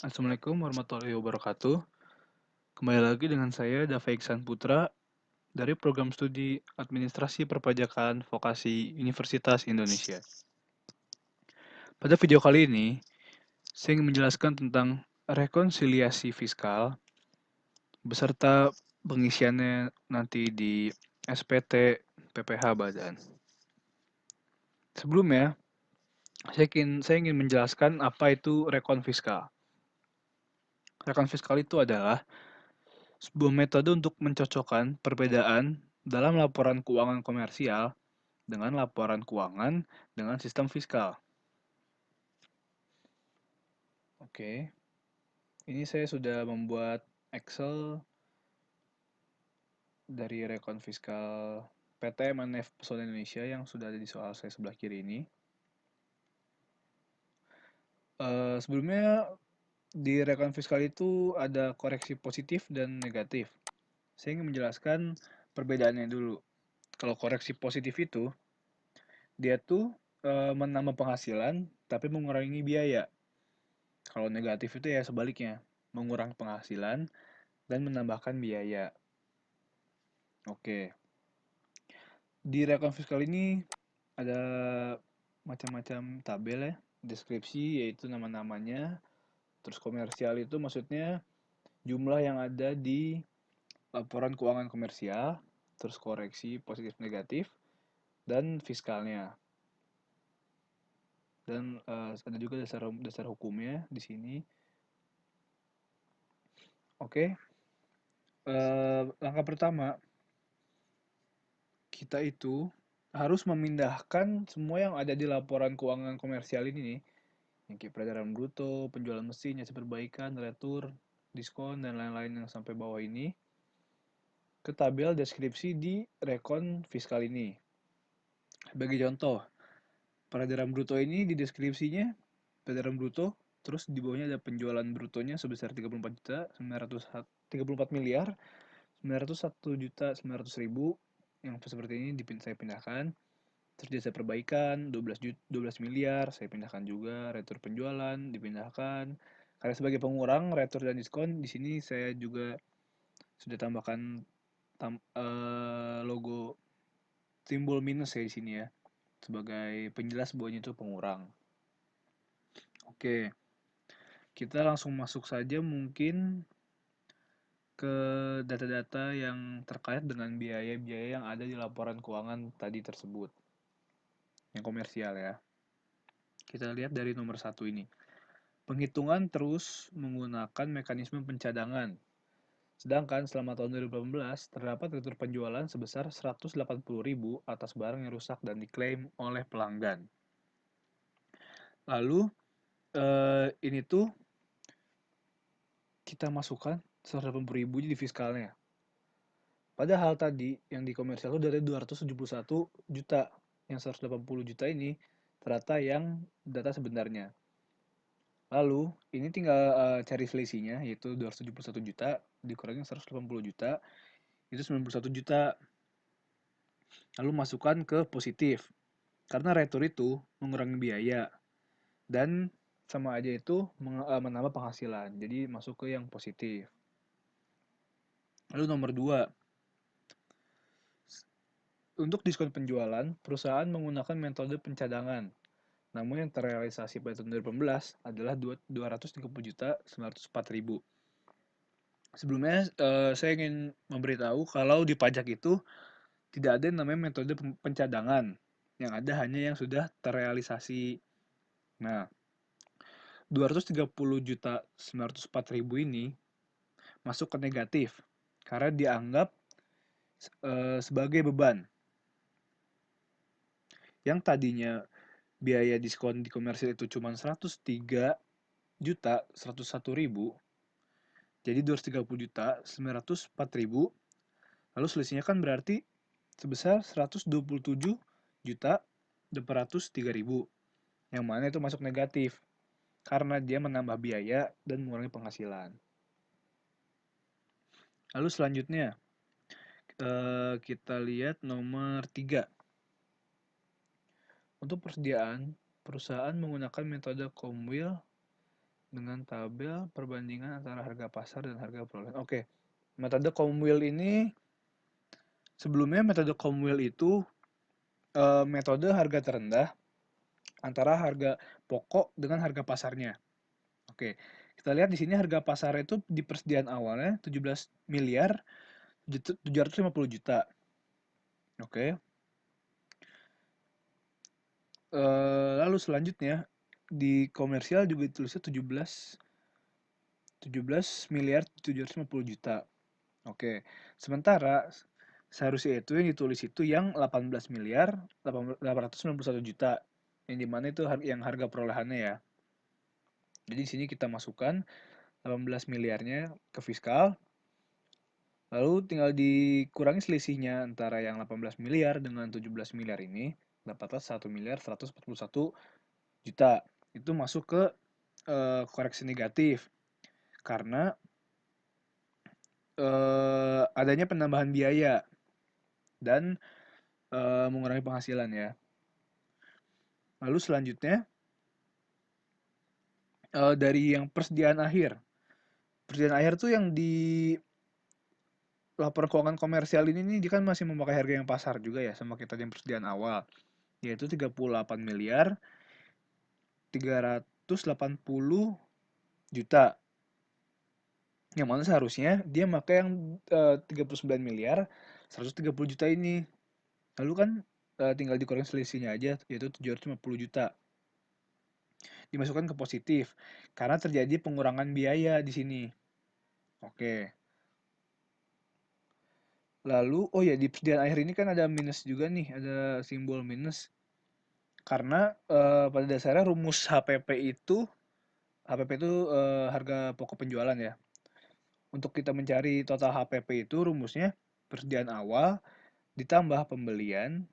Assalamualaikum warahmatullahi wabarakatuh. Kembali lagi dengan saya, Dava Iksan Putra, dari Program Studi Administrasi Perpajakan Vokasi Universitas Indonesia. Pada video kali ini, saya ingin menjelaskan tentang rekonsiliasi fiskal beserta pengisiannya nanti di SPT PPh Badan. Sebelumnya, saya ingin menjelaskan apa itu rekon fiskal. Rekon fiskal itu adalah sebuah metode untuk mencocokkan perbedaan dalam laporan keuangan komersial dengan laporan keuangan dengan sistem fiskal. Oke, ini saya sudah membuat Excel dari rekon fiskal PT MNF Pesona Indonesia yang sudah ada di soal saya sebelah kiri ini. Sebelumnya di rekon fiskal itu ada koreksi positif dan negatif. Saya ingin menjelaskan perbedaannya dulu. Kalau koreksi positif itu, dia tuh menambah penghasilan tapi mengurangi biaya. Kalau negatif itu ya sebaliknya, mengurangi penghasilan dan menambahkan biaya. Oke, di rekon fiskal ini ada macam-macam tabel ya, deskripsi yaitu nama-namanya, terus komersial itu maksudnya jumlah yang ada di laporan keuangan komersial, terus koreksi positif negatif, dan fiskalnya. Dan ada juga dasar hukumnya di sini. Oke, langkah pertama kita itu harus memindahkan semua yang ada di laporan keuangan komersial ini nih, yang kayak peredaran bruto, penjualan mesin, hasil perbaikan, retur, diskon, dan lain-lain yang sampai bawah ini, ke tabel deskripsi di rekon fiskal ini. Sebagai contoh, peredaran bruto ini di deskripsinya, peredaran bruto, terus di bawahnya ada penjualan brutonya sebesar 34 miliar 901 juta 900 ribu, yang seperti ini saya pindahkan. Terus jasa perbaikan 12 miliar saya pindahkan juga, retur penjualan dipindahkan. Karena sebagai pengurang retur dan diskon di sini saya juga sudah tambahkan logo simbol minus ya di sini ya, sebagai penjelas bahwa itu pengurang. Oke, kita langsung masuk saja mungkin ke data-data yang terkait dengan biaya-biaya yang ada di laporan keuangan tadi tersebut, yang komersial ya. Kita lihat dari nomor 1 ini. Penghitungan terus menggunakan mekanisme pencadangan. Sedangkan selama tahun 2018 terdapat retur penjualan sebesar 180.000 atas barang yang rusak dan diklaim oleh pelanggan. Lalu ini tuh kita masukkan 180.000 di fiskalnya. Padahal tadi yang di komersial itu dari 271 juta. Yang 180 juta ini ternyata yang data sebenarnya. Lalu, ini tinggal cari selisihnya, yaitu 271 juta, dikurangi 180 juta, itu 91 juta. Lalu masukkan ke positif, karena retur itu mengurangi biaya, dan sama aja itu menambah penghasilan, jadi masuk ke yang positif. Lalu nomor 2, untuk diskon penjualan, perusahaan menggunakan metode pencadangan. Namun yang terrealisasi pada tahun 2018 adalah 230 juta 904 ribu. Sebelumnya saya ingin memberitahu kalau di pajak itu tidak ada yang namanya metode pencadangan. Yang ada hanya yang sudah terrealisasi. Nah, 230 juta 904 ribu ini masuk ke negatif karena dianggap sebagai beban. Yang tadinya biaya diskon di komersil itu cuma 103 juta 101 ribu, jadi 230 juta 904 ribu, lalu selisihnya kan berarti sebesar 127 juta 803 ribu, yang mana itu masuk negatif karena dia menambah biaya dan mengurangi penghasilan. Lalu selanjutnya kita lihat nomor 3. Untuk persediaan, perusahaan menggunakan metode Comwheel dengan tabel perbandingan antara harga pasar dan harga perolehan. Oke, metode Comwheel ini sebelumnya metode Comwheel itu metode harga terendah antara harga pokok dengan harga pasarnya. Oke, kita lihat di sini harga pasar itu di persediaan awalnya 17 miliar 750 juta. Oke. Lalu selanjutnya di komersial juga ditulisnya 17 miliar 750 juta. Oke. Sementara seharusnya itu yang ditulis itu yang 18 miliar 891 juta. Yang dimana itu yang harga perolehannya ya. Jadi di sini kita masukkan 18 miliarnya ke fiskal. Lalu tinggal dikurangi selisihnya antara yang 18 miliar dengan 17 miliar ini. Dapatlah 1 miliar 141 juta. Itu masuk ke koreksi negatif. Karena adanya penambahan biaya dan mengurangi penghasilan ya. Lalu selanjutnya dari yang persediaan akhir. Persediaan akhir tuh yang di laporan keuangan komersial ini nih dia kan masih memakai harga yang pasar juga ya sama kita yang persediaan awal, yaitu 38 miliar 380 juta. Yang mana seharusnya dia pakai yang 39 miliar 130 juta ini. Lalu kan tinggal dikurangi selisihnya aja, yaitu 750 juta. Dimasukkan ke positif, karena terjadi pengurangan biaya di sini. Oke. Lalu, oh ya, di persediaan akhir ini kan ada minus juga nih, ada simbol minus. Karena pada dasarnya rumus HPP itu harga pokok penjualan ya. Untuk kita mencari total HPP itu rumusnya persediaan awal ditambah pembelian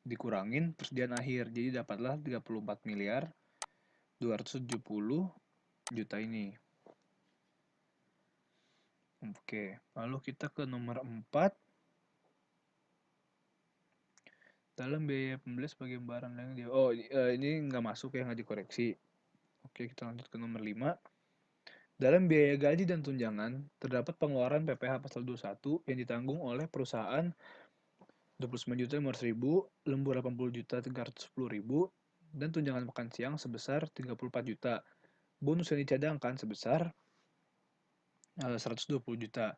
dikurangin persediaan akhir. Jadi dapatlah 34 miliar 270 juta ini. Oke, lalu kita ke nomor 4. Dalam biaya pembeli sebagai barang yang ini nggak masuk ya, nggak dikoreksi. Oke, kita lanjut ke nomor 5. Dalam biaya gaji dan tunjangan, terdapat pengeluaran PPh pasal 21 yang ditanggung oleh perusahaan 29.500.000, lembur 80.310.000, dan tunjangan makan siang sebesar 34 juta. Bonus yang dicadangkan sebesar 120 juta.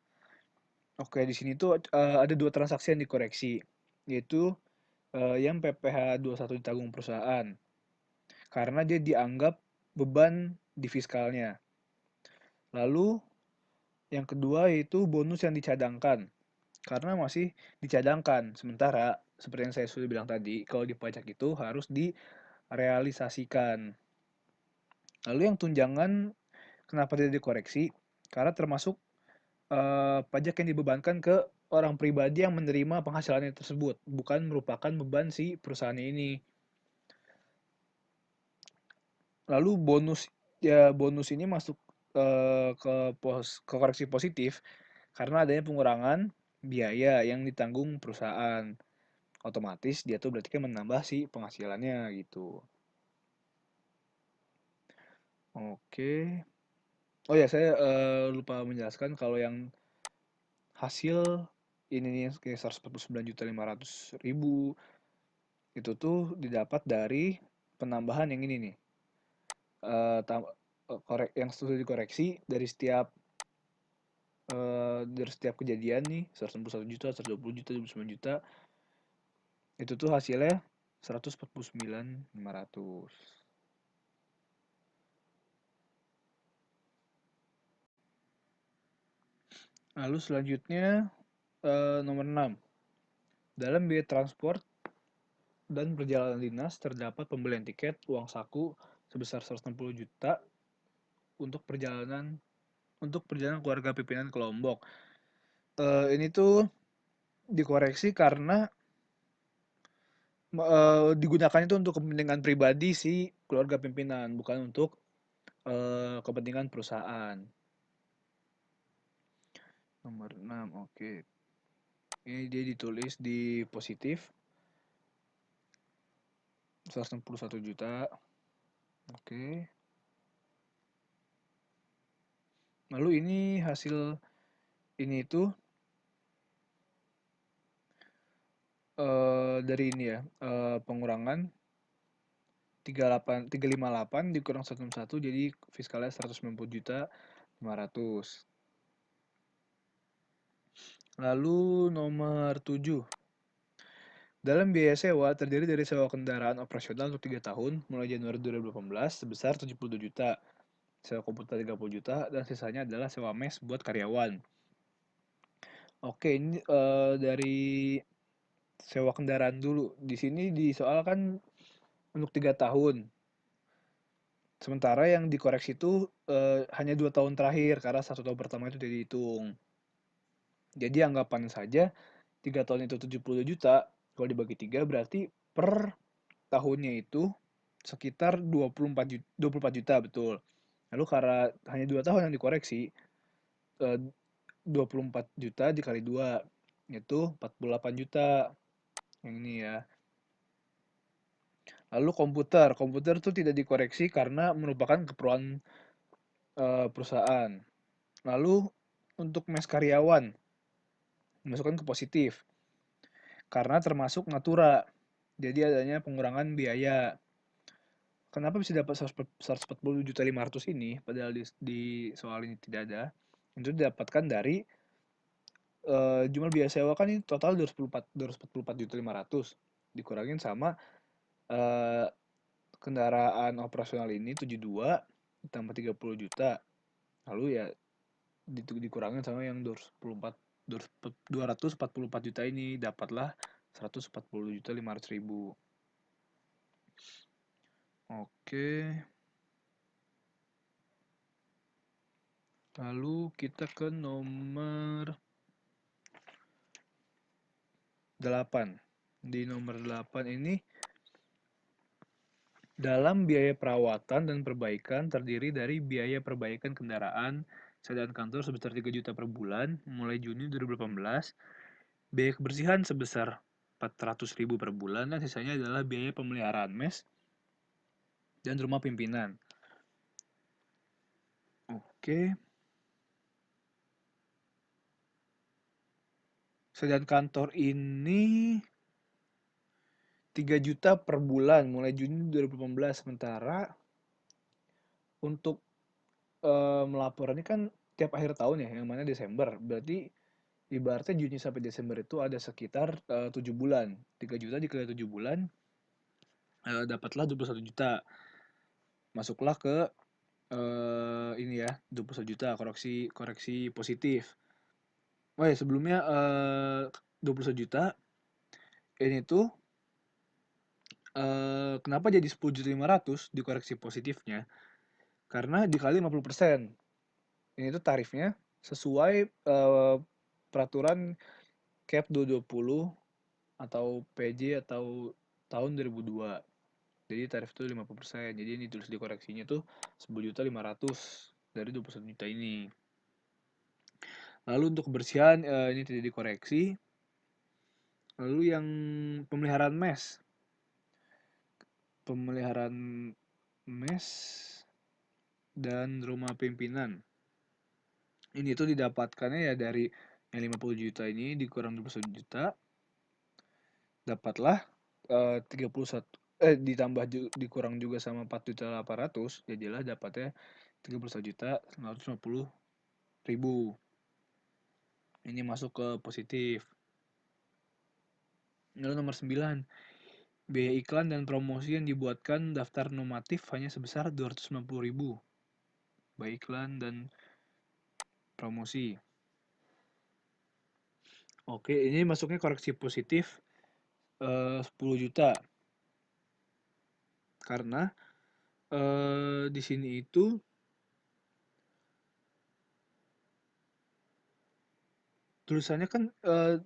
Oke, di sini tuh ada dua transaksi yang dikoreksi, yaitu yang PPh 21 ditanggung perusahaan, karena dia dianggap beban di fiskalnya. Lalu yang kedua yaitu bonus yang dicadangkan, karena masih dicadangkan. Sementara seperti yang saya sudah bilang tadi, kalau di pajak itu harus direalisasikan. Lalu yang tunjangan kenapa tidak dikoreksi? Karena termasuk pajak yang dibebankan ke orang pribadi yang menerima penghasilannya tersebut, bukan merupakan beban si perusahaan ini. Lalu bonus ini masuk ke koreksi positif karena adanya pengurangan biaya yang ditanggung perusahaan. Otomatis dia tuh berarti kan menambah si penghasilannya gitu. Oke. Oh ya, saya lupa menjelaskan kalau yang hasil ini nih kayak 149.500.000 itu tuh didapat dari penambahan yang ini nih. Yang sudah dikoreksi dari setiap kejadian nih 161 juta, 120 juta, 29 juta. Itu tuh hasilnya 149.500. Lalu selanjutnya nomor 6. Dalam biaya transport dan perjalanan dinas terdapat pembelian tiket uang saku sebesar 160 juta untuk perjalanan keluarga pimpinan ke Lombok. Ini tuh dikoreksi karena digunakan itu untuk kepentingan pribadi si keluarga pimpinan, bukan untuk kepentingan perusahaan. Nomor 6, oke. Ini dia ditulis di positif 161 juta. Oke. Lalu ini hasil ini itu dari ini ya, pengurangan 358 dikurang 161 jadi fiskalnya 190.500. Lalu nomor 7. Dalam biaya sewa terdiri dari sewa kendaraan operasional untuk 3 tahun mulai Januari 2018 sebesar 72 juta, sewa komputer 30 juta, dan sisanya adalah sewa mes buat karyawan. Oke, ini dari sewa kendaraan dulu. Di sini disoalkan untuk 3 tahun. Sementara yang dikoreksi itu hanya 2 tahun terakhir karena 1 tahun pertama itu tidak dihitung. Jadi anggapan saja 3 tahun itu 70 juta, kalau dibagi 3 berarti per tahunnya itu sekitar 24 juta, betul. Lalu karena hanya 2 tahun yang dikoreksi, 24 juta dikali 2 yaitu 48 juta. Yang ini ya. Lalu komputer itu tidak dikoreksi karena merupakan keperluan perusahaan. Lalu untuk mes karyawan dimasukkan ke positif karena termasuk natura. Jadi adanya pengurangan biaya. Kenapa bisa dapat 140.500 ini padahal di soal ini tidak ada? Itu didapatkan dari jumlah biaya sewa kan ini total 244.500 dikurangin sama eh, kendaraan operasional ini 72 ditambah 30 juta. Lalu ya dikurangin sama yang 244 juta ini dapatlah 140.500.000. Oke. Lalu kita ke nomor 8. Di nomor 8 ini dalam biaya perawatan dan perbaikan terdiri dari biaya perbaikan kendaraan sedan kantor sebesar 3 juta per bulan mulai Juni 2018, biaya kebersihan sebesar 400.000 per bulan, dan sisanya adalah biaya pemeliharaan mes dan rumah pimpinan. Oke. Sedan kantor ini 3 juta per bulan mulai Juni 2018, sementara untuk melapor ini kan tiap akhir tahun ya, yang mana Desember. Berarti ibaratnya Juni sampai Desember itu ada sekitar 7 bulan. 3 juta dikali 7 bulan, dapatlah 21 juta. Masuklah ke ini ya, 21 juta, koreksi positif. Oh ya, sebelumnya 21 juta ini tuh kenapa jadi 10.500.000 dikoreksi positifnya? Karena dikali 50%. Ini tuh tarifnya sesuai peraturan Cap 220 atau PJ atau tahun 2002. Jadi tarif itu 50%. Jadi ini tulis dikoreksinya tuh 10.500.000 dari 21 juta ini. Lalu untuk kebersihan ini tidak dikoreksi. Lalu yang pemeliharaan mes. Pemeliharaan mes dan rumah pimpinan. Ini tuh didapatkannya ya dari yang 50 juta ini dikurang 21 juta. Dapatlah 31 ditambah dikurang juga sama 4.800.000, jadilah dapatnya 31.950.000. Ini masuk ke positif. Lalu nomor 9, biaya iklan dan promosi yang dibuatkan daftar normatif hanya sebesar 290.000. Biaya iklan dan promosi. Oke, ini masuknya koreksi positif 10 juta. Karena di sini itu tulisannya kan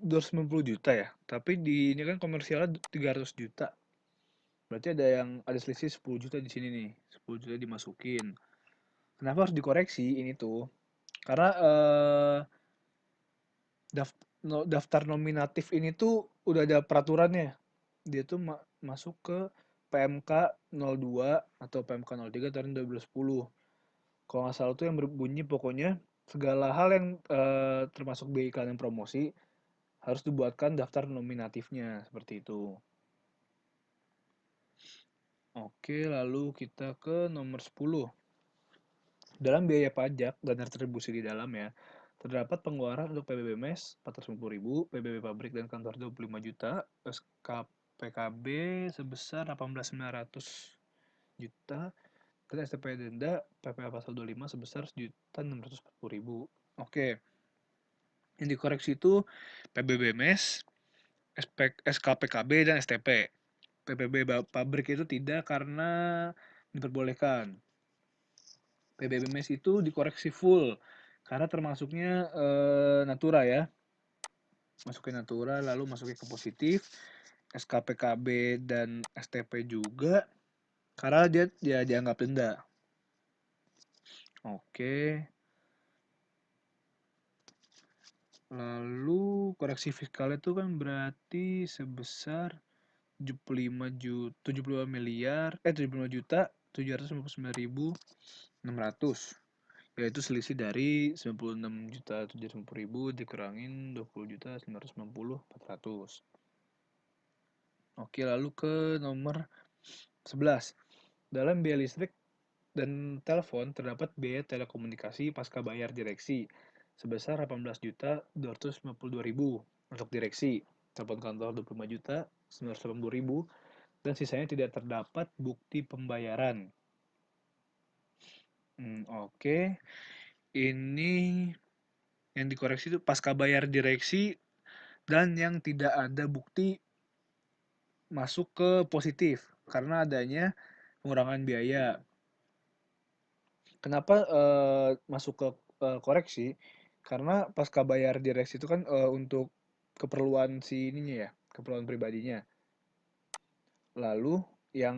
290 juta ya, tapi di ini kan komersialnya 300 juta. Berarti ada selisih 10 juta di sini nih. 10 juta dimasukin. Kenapa harus dikoreksi ini tuh? Karena daftar nominatif ini tuh udah ada peraturannya. Dia tuh masuk ke PMK 02 atau PMK 03 tahun 2010. Kalau nggak salah tuh yang berbunyi pokoknya segala hal yang termasuk biaya iklan dan promosi harus dibuatkan daftar nominatifnya seperti itu. Oke, lalu kita ke nomor 10. Dalam biaya pajak dan retribusi di dalam ya, terdapat pengeluaran untuk PBB MES 450.000, PBB pabrik dan kantor 25 juta, SKPKB sebesar 18.900 juta, dan STP denda PPh pasal 25 sebesar 1.640.000. Oke, yang dikoreksi itu PBB MES, SKPKB, dan STP. PBB pabrik itu tidak karena diperbolehkan. PBB MES itu dikoreksi full karena termasuknya natura ya. Masukin natura lalu masukin ke positif. SKPKB dan STP juga karena dia dianggap denda. Oke. Lalu koreksi fiskal itu kan berarti sebesar 75 juta 755.600, yaitu selisih dari 96.750.000 dikurangin 20.990.400. Oke, lalu ke nomor 11. Dalam biaya listrik dan telepon terdapat biaya telekomunikasi pasca bayar direksi sebesar 18.252.000 untuk direksi, telepon kantor 25 juta 980.000, dan sisanya tidak terdapat bukti pembayaran. Oke. Ini yang dikoreksi itu pasca bayar direksi dan yang tidak ada bukti masuk ke positif karena adanya pengurangan biaya. Kenapa masuk ke koreksi? Karena pasca bayar direksi itu kan untuk keperluan si ininya ya, keperluan pribadinya. Lalu yang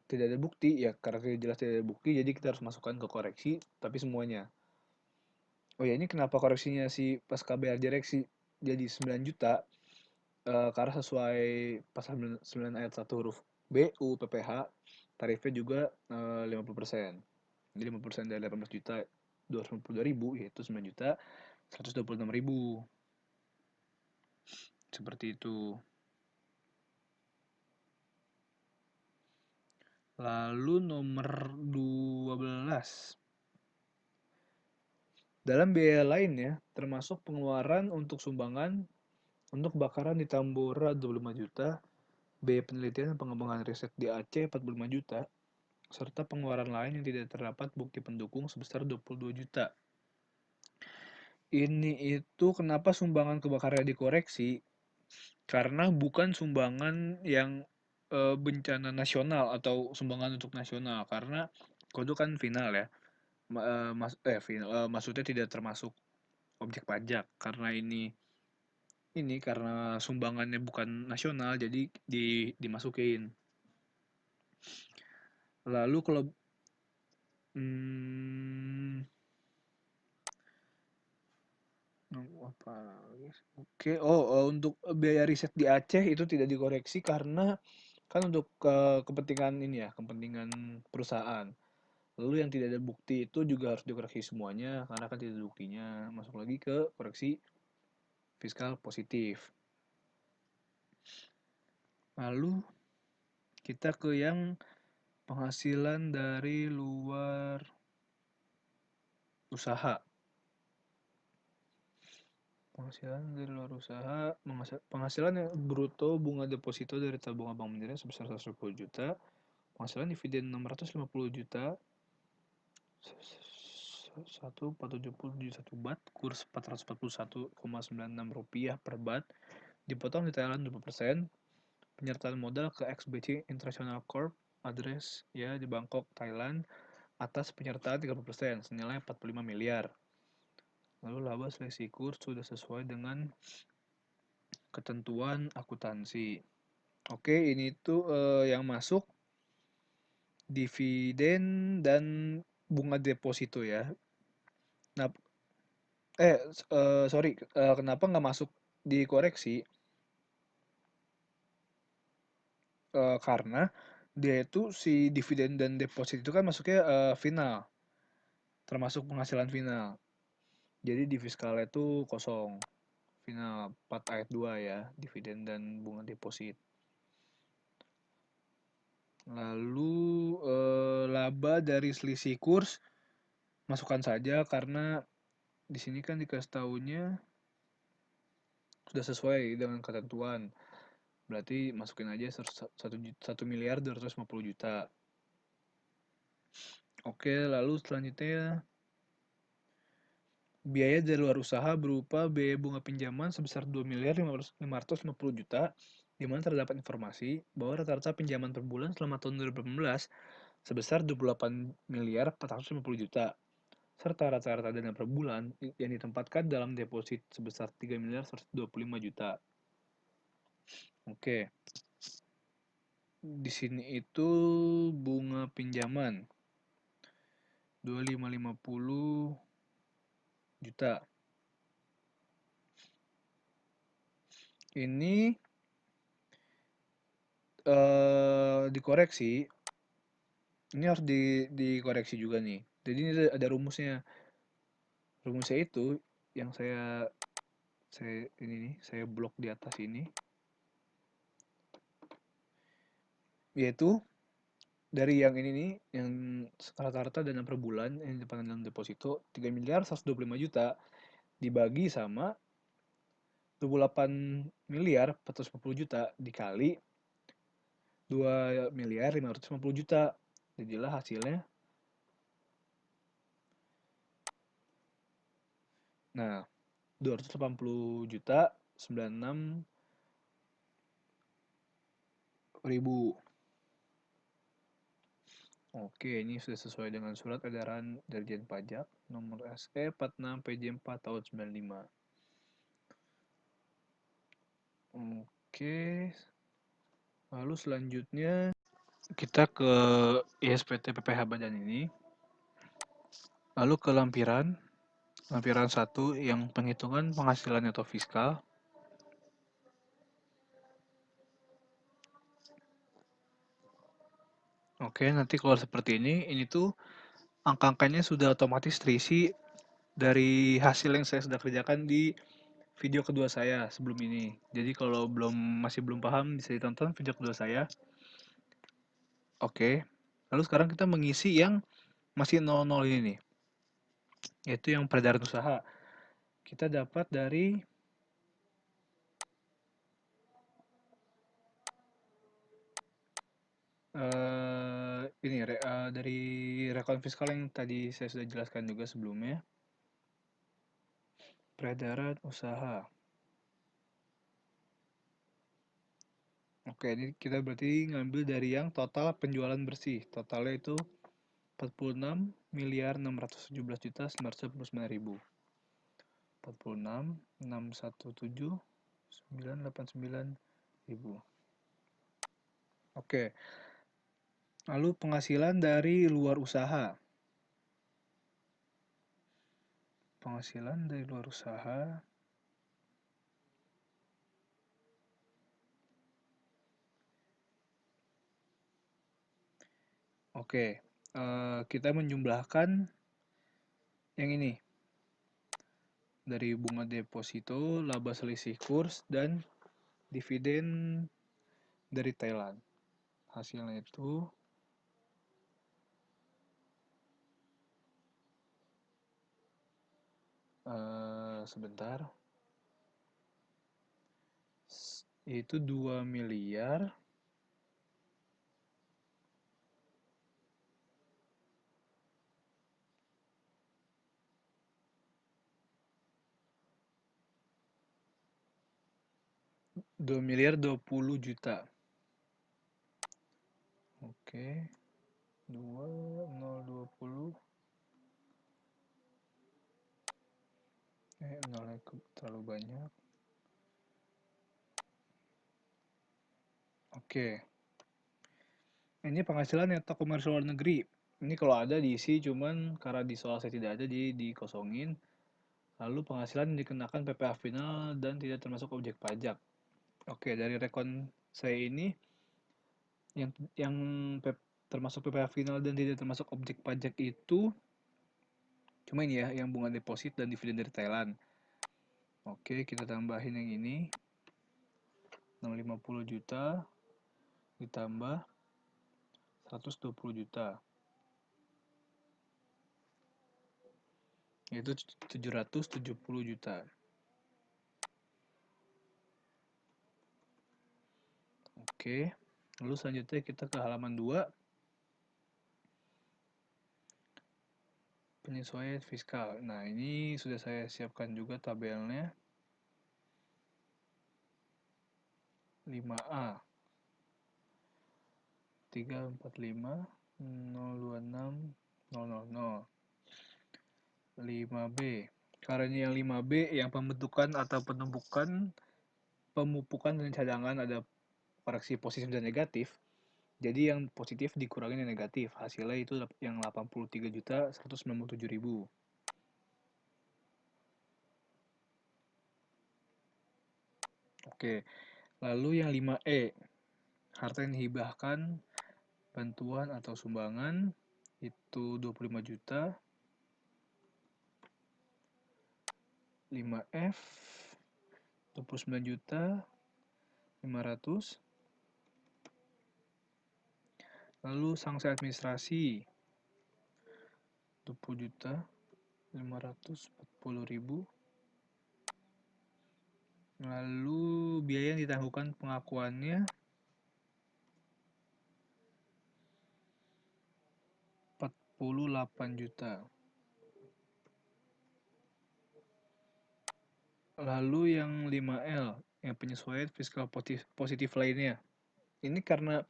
tidak ada bukti ya karena jelas tidak ada bukti, jadi kita harus masukkan ke koreksi tapi semuanya. Oh ya, ini kenapa koreksinya si pasca bayar direksi jadi 9 juta? Karena sesuai pasal 9 ayat 1 huruf B U PPh, tarifnya juga 50%. Jadi 50% dari 18 juta 252.000 yaitu 9 juta 126.000. Seperti itu. Lalu nomor 12. Dalam biaya lainnya, termasuk pengeluaran untuk sumbangan untuk bakaran di Tambora 25 juta, biaya penelitian dan pengembangan riset di Aceh 45 juta, serta pengeluaran lain yang tidak terdapat bukti pendukung sebesar 22 juta. Ini itu kenapa sumbangan kebakaran dikoreksi? Karena bukan sumbangan yang bencana nasional atau sumbangan untuk nasional, karena kode kan final ya. Maksudnya tidak termasuk objek pajak karena ini karena sumbangannya bukan nasional jadi dimasukin. Lalu kalau apa lagi? Oke, untuk biaya riset di Aceh itu tidak dikoreksi karena kan untuk kepentingan ini ya, kepentingan perusahaan. Lalu yang tidak ada bukti itu juga harus dikoreksi semuanya karena kan tidak ada buktinya. Masuk lagi ke koreksi fiskal positif. Lalu kita ke yang penghasilan dari luar usaha. Penghasilan dari luar usaha, penghasilan yang bruto bunga deposito dari tabungan Bank Mandiri sebesar 110 juta, penghasilan dividen 650 juta, 1,47071 bat, kurs 441,96 rupiah per bat, dipotong di Thailand 20%, penyertaan modal ke XBC International Corp, address ya di Bangkok, Thailand, atas penyertaan 30%, senilai 45 miliar. Lalu laba seleksi kurs sudah sesuai dengan ketentuan akuntansi. Oke, ini tuh yang masuk dividen dan bunga deposito ya. Nah, sorry, kenapa nggak masuk dikoreksi? Karena dia itu si dividen dan deposit itu kan masuknya final, termasuk penghasilan final. Jadi di fiskalnya itu kosong. Final 4 ayat 2 ya, dividen dan bunga deposit. Lalu laba dari selisih kurs masukkan saja karena di sini kan dikasih tahunya sudah sesuai dengan ketentuan. Berarti masukin aja 1 miliar 250 juta. Oke, lalu selanjutnya biaya dari luar usaha berupa biaya bunga pinjaman sebesar 2 miliar 550 juta, di mana terdapat informasi bahwa rata-rata pinjaman per bulan selama tahun 2018 sebesar 28 miliar 450 juta, serta rata-rata dana per bulan yang ditempatkan dalam deposit sebesar 3 miliar 125 juta. Oke, di sini itu bunga pinjaman 2550 juta. Ini dikoreksi, ini harus dikoreksi juga nih. Jadi ini ada rumusnya. Rumusnya itu yang saya ini nih, saya blok di atas ini, yaitu dari yang ini nih, yang rata-rata dana per bulan yang ditempatkan dalam deposito 3 miliar 125 juta dibagi sama 28 miliar 450 juta dikali 2 miliar 550 juta. Jadilah hasilnya. Nah, 280 juta 96 ribu. Oke, ini sudah sesuai dengan surat edaran Dirjen Pajak nomor SE 46 PJ 4 tahun 95. Oke, lalu selanjutnya kita ke ISPT PPh Badan ini. Lalu ke lampiran 1 yang penghitungan penghasilan neto fiskal. Oke, nanti keluar seperti ini tuh angka-angkanya sudah otomatis terisi dari hasil yang saya sudah kerjakan di video kedua saya sebelum ini. Jadi kalau masih belum paham bisa ditonton video kedua saya. Oke. Lalu sekarang kita mengisi yang masih 00 ini nih. Yaitu yang peredaran usaha. Kita dapat dari dari rekon fiskal yang tadi saya sudah jelaskan juga sebelumnya. Peredaran usaha. Oke, ini kita berarti ngambil dari yang total penjualan bersih. Totalnya itu 46 miliar 617 juta 999 ribu. 46 617 989 ribu. Oke. Lalu penghasilan dari luar usaha. Penghasilan dari luar usaha. Oke. Kita menjumlahkan yang ini. Dari bunga deposito, laba selisih kurs, dan dividen dari Thailand. Hasilnya itu sebentar. Itu 2 miliar 20 juta. Oke. 20 nolnya terlalu banyak. Oke. Ini penghasilan neto komersial luar negeri. Ini kalau ada diisi, cuman karena di soal saya tidak ada, jadi dikosongin. Lalu penghasilan yang dikenakan PPh final dan tidak termasuk objek pajak. Oke, dari rekon saya ini yang termasuk PPh final dan tidak termasuk objek pajak itu Cuma ini ya, yang bunga deposit dan dividen dari Thailand. Oke, kita tambahin yang ini. 650 juta ditambah 120 juta. Yaitu 770 juta. Oke, lalu selanjutnya kita ke halaman 2. Penyesuaian fiskal. Nah, ini sudah saya siapkan juga tabelnya. 5A 345 026 000. 5B. Karena yang 5B yang pembentukan atau penumpukan pemupukan dan cadangan ada koreksi positif dan negatif. Jadi yang positif dikurangin yang negatif. Hasilnya itu yang 83.197.000. Oke. Lalu yang 5E, harta yang dihibahkan, bantuan atau sumbangan itu 25 juta. 5F 29 juta 500. Lalu sanksi administrasi 20 juta 540.000. Lalu biaya yang ditangguhkan pengakuannya 48 juta. Lalu yang 5L, yang penyesuaian fiskal positif lainnya. Ini karena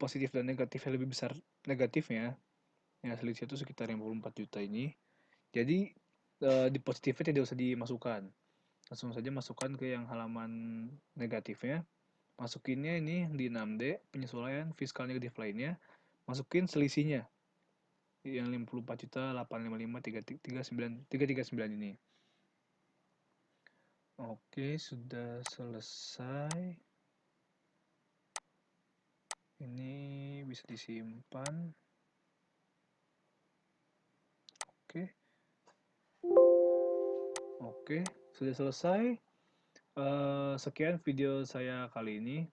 positif dan negatifnya lebih besar negatifnya, yang selisih itu sekitar 54 juta ini. Jadi di positifnya tidak usah dimasukkan. Langsung saja masukkan ke yang halaman negatifnya. Masukinnya ini di 6D, penyesuaian fiskal negatif lainnya. Masukin selisihnya, yang 54 juta 855 339 ini. Oke, sudah selesai. Ini bisa disimpan. Oke. Oke, sudah selesai. Sekian video saya kali ini.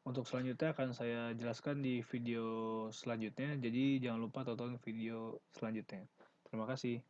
Untuk selanjutnya akan saya jelaskan di video selanjutnya. Jadi jangan lupa tonton video selanjutnya. Terima kasih.